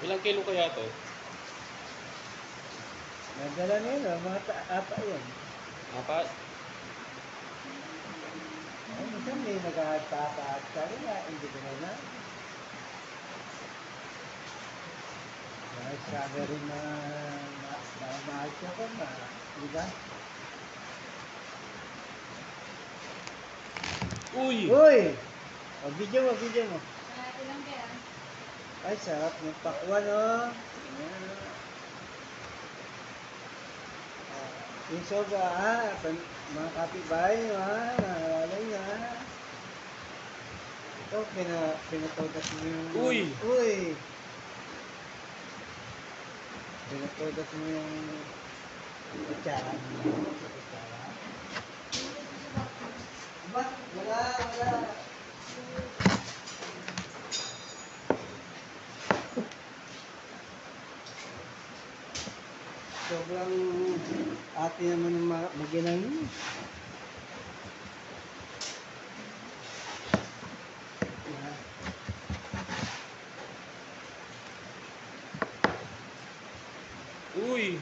Ilang kilo kaya to? Nadala nila, mga apa yan. Apat? Ay, minsan may nag-ahat-ahat. Sabi nga, hindi ko na. Dahil sabi rin na mahal siya ko na, di ba? Uy! Uy! O, video mo, video mo. Ilang kaya? Ay, sarap ng pakwan, oh. Ayan, oh. Yung soba, mga kapitbahay nyo, nakalala nyo, Ito, pinatodas mo yung... Uy! Uy! Pinatodas mo yung kutsara. Kutsara. Ba? Wala, wala. Sobrang ate naman ng maginang yun. Uy!